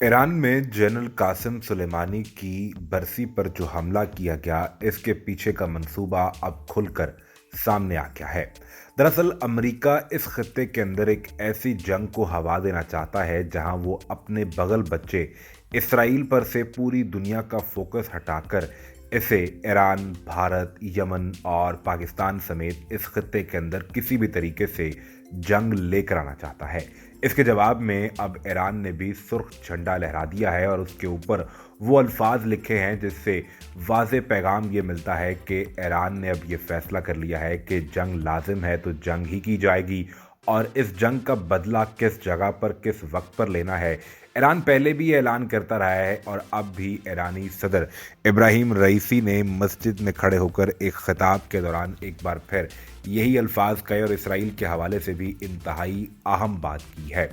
Iran में general Qasem Sulemani की बरसी पर जो हमला किया गया, इसके पीछे का मंसूबा अब खुलकर सामने आ गया है। दरअसल अमेरिका इस खत्ते के अंदर एक ऐसी जंग को हवा देना चाहता है जहां वो अपने बगल बच्चे इसराइल पर से पूरी दुनिया का फोकस हटाकर इसे ईरान, भारत, यमन और पाकिस्तान समेत इस खत्ते के अंदर किसी भी तरीके से जंग लेकर आना चाहता है। इसके जवाब में अब ईरान ने भी सुर्ख झंडा लहरा दिया है और उसके ऊपर वो अल्फाज लिखे हैं जिससे वाज़े पैगाम ये मिलता है कि ईरान ने अब ये फैसला कर लिया है कि जंग लाजिम है तो जंग ही की जाएगी और इस जंग का बदला किस जगह पर किस वक्त पर लेना है, ईरान पहले भी ये ऐलान करता रहा है। और अब भी ईरानी सदर इब्राहिम रईसी ने मस्जिद में खड़े होकर एक खिताब के दौरान एक बार फिर यही अल्फाज कहे और इसराइल के हवाले से भी इंतहाई अहम बात की है।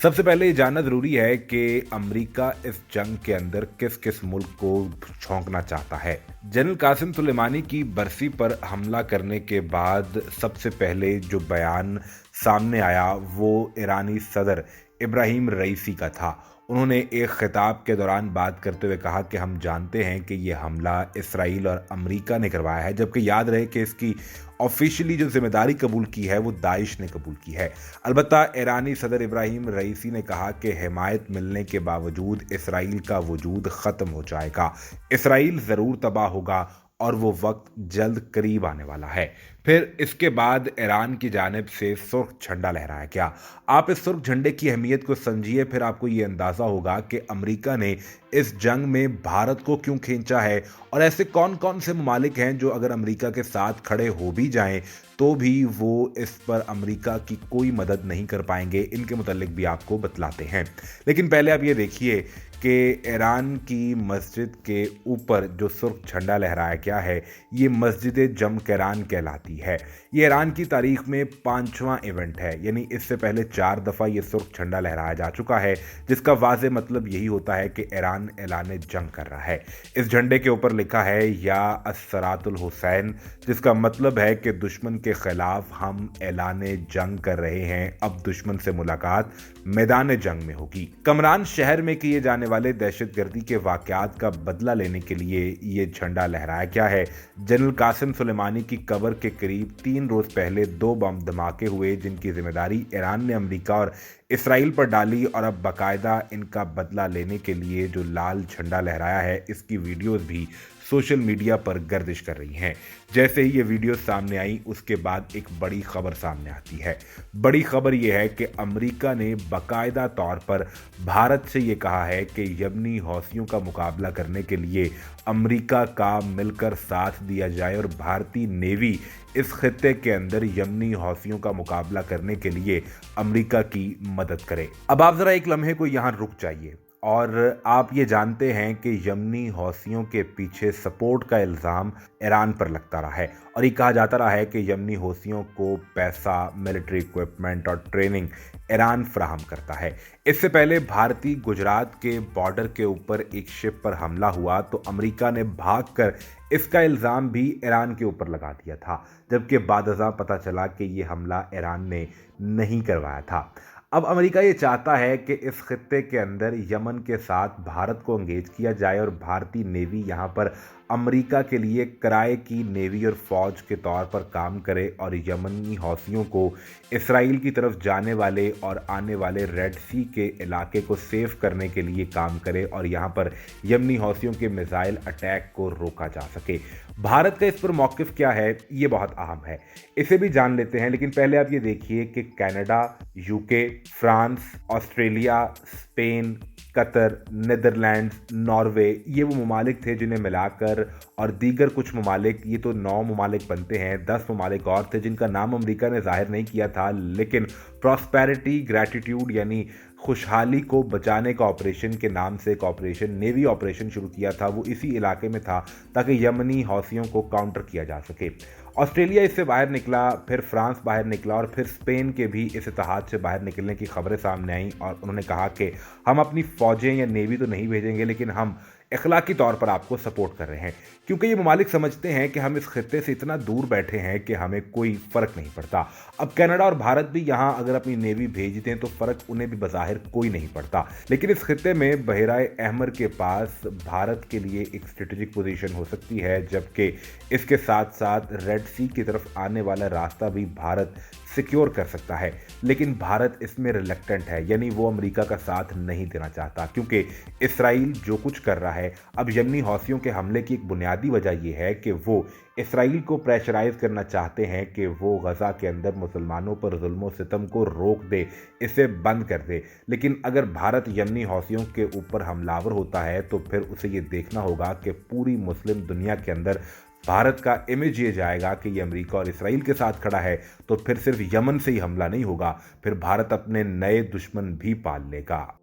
सबसे पहले ये जानना ज़रूरी है कि अमेरिका इस जंग के अंदर किस किस मुल्क को झोंकना चाहता है। जनरल कासिम सुलेमानी की बरसी पर हमला करने के बाद सबसे पहले जो बयान सामने आया वो ईरानी सदर इब्राहिम रईसी का था। उन्होंने एक खिताब के दौरान बात करते हुए कहा कि हम जानते हैं कि ये हमला इसराइल और अमेरिका ने करवाया है, जबकि याद रहे कि इसकी ऑफिशियली जो जिम्मेदारी कबूल की है वो दाइश ने कबूल की है। अलबत्ता ईरानी सदर इब्राहिम रईसी ने कहा कि हिमायत मिलने के बावजूद इसराइल का वजूद ख़त्म हो जाएगा, इसराइल ज़रूर तबाह होगा और वो वक्त जल्द करीब आने वाला है। फिर इसके बाद ईरान की जानिब से सुर्ख झंडा लहराया गया। आप इस सुर्ख झंडे की अहमियत को समझिए, फिर आपको ये अंदाज़ा होगा कि अमेरिका ने इस जंग में भारत को क्यों खींचा है और ऐसे कौन कौन से ममालिक हैं जो अगर अमेरिका के साथ खड़े हो भी जाएं तो भी वो इस पर अमेरिका की कोई मदद नहीं कर पाएंगे। इनके मुतालिक भी आपको बतलाते हैं, लेकिन पहले आप ये देखिए कि ईरान की मस्जिद के ऊपर जो सुर्ख झंडा लहराया गया है ये मस्जिद जमकरान कहलाती है। ये ईरान की तारीख में 5वां इवेंट है, यानी इससे पहले 4 दफ़ा ये सुर्ख झंडा लहराया जा चुका है, जिसका वाज़े मतलब यही होता है कि ईरान ऐलान जंग कर रहा है। इस झंडे के ऊपर लिखा है या अस्सरातुल हुसैन, जिसका मतलब है कि दुश्मन के खिलाफ हम ऐलान जंग कर रहे हैं, अब दुश्मन से मुलाकात मैदान जंग में होगी। कमरान शहर में किए जाने वाले दहशतगर्दी के वाकयात का बदला लेने के लिए ये झंडा लहराया गया है। जनरल कासिम सुलेमानी की कब्र के करीब 3 रोज पहले 2 बम धमाके हुए जिनकी जिम्मेदारी ईरान ने अमेरिका और इसराइल पर डाली और अब बाकायदा इनका बदला लेने के लिए जो लाल झंडा लहराया है इसकी वीडियोस भी सोशल मीडिया पर गर्दिश कर रही हैं। जैसे ही ये वीडियो सामने आई उसके बाद एक बड़ी खबर सामने आती है। बड़ी खबर ये है कि अमेरिका ने बाकायदा तौर पर भारत से ये कहा है कि यमनी हौसियों का मुकाबला करने के लिए अमेरिका का मिलकर साथ दिया जाए और भारतीय नेवी इस खित्ते के अंदर यमनी हौसियों का मुकाबला करने के लिए अमेरिका की मदद करे। अब आप ज़रा एक लम्हे को यहाँ रुक जाइए और आप ये जानते हैं कि यमनी हौसियों के पीछे सपोर्ट का इल्ज़ाम ईरान पर लगता रहा है और ये कहा जाता रहा है कि यमनी हौसियों को पैसा, मिलिट्री इक्विपमेंट और ट्रेनिंग ईरान फराहम करता है। इससे पहले भारतीय गुजरात के बॉर्डर के ऊपर एक शिप पर हमला हुआ तो अमेरिका ने भागकर इसका इल्ज़ाम भी ईरान के ऊपर लगा दिया था, जबकि बादशाह पता चला कि ये हमला ईरान ने नहीं करवाया था। अब अमेरिका ये चाहता है कि इस खित्ते के अंदर यमन के साथ भारत को एंगेज किया जाए और भारतीय नेवी यहाँ पर अमेरिका के लिए किराए की नेवी और फौज के तौर पर काम करे और यमनी हौसियों को इसराइल की तरफ जाने वाले और आने वाले रेड सी के इलाके को सेव करने के लिए काम करे और यहाँ पर यमनी हौसियों के मिसाइल अटैक को रोका जा सके। भारत का इस पर मौक़िफ़ क्या है ये बहुत अहम है, इसे भी जान लेते हैं। लेकिन पहले आप ये देखिए कि Canada, UK, France, Australia, Spain, Qatar, Netherlands, Norway ये वो ममालिक थे जिन्हें मिलाकर और दीगर कुछ ममालिक, ये तो 9 ममालिक बनते हैं। 10 ममालिक और थे जिनका नाम अमेरिका ने जाहिर नहीं किया था, लेकिन प्रॉस्पेरिटी ग्रैटिट्यूड यानी खुशहाली को बचाने का ऑपरेशन के नाम से एक ऑपरेशन, नेवी ऑपरेशन शुरू किया था। वो इसी इलाके में था ताकि यमनी हौसियों को काउंटर किया जा सके। ऑस्ट्रेलिया इससे बाहर निकला, फिर फ्रांस बाहर निकला और फिर स्पेन के भी इस इत्तेहाद से बाहर निकलने की खबरें सामने आईं और उन्होंने कहा कि हम अपनी फ़ौजें या नेवी तो नहीं भेजेंगे, लेकिन हम इखलाकी तौर पर आपको सपोर्ट कर रहे हैं, क्योंकि ये ममालिक समझते हैं कि हम इस खित्ते से इतना दूर बैठे हैं कि हमें कोई फर्क नहीं पड़ता। अब कनाडा और भारत भी यहाँ अगर अपनी नेवी भेज दें तो फर्क उन्हें भी बज़ाहिर कोई नहीं पड़ता, लेकिन इस खित्ते में बहराए अहमर के पास भारत के लिए एक स्ट्रेटेजिक पोजीशन हो सकती है, जबकि इसके साथ साथ रेड सी की तरफ आने वाला रास्ता भी भारत सिक्योर कर सकता है। लेकिन भारत इसमें रिलक्टेंट है, यानी वो अमेरिका का साथ नहीं देना चाहता, क्योंकि इसराइल जो कुछ कर रहा है अब यमनी हौसियों के हमले की एक बुनियादी वजह यह है कि वो इसराइल को प्रेशराइज करना चाहते हैं कि वो गजा के अंदर मुसलमानों पर जुल्म सितम को रोक दे, इसे बंद कर दे। लेकिन अगर भारत यमनी हौसियों के ऊपर हमलावर होता है तो फिर उसे ये देखना होगा कि पूरी मुस्लिम दुनिया के अंदर भारत का इमेज ये जाएगा कि ये अमेरिका और इसराइल के साथ खड़ा है, तो फिर सिर्फ यमन से ही हमला नहीं होगा, फिर भारत अपने नए दुश्मन भी पाल लेगा।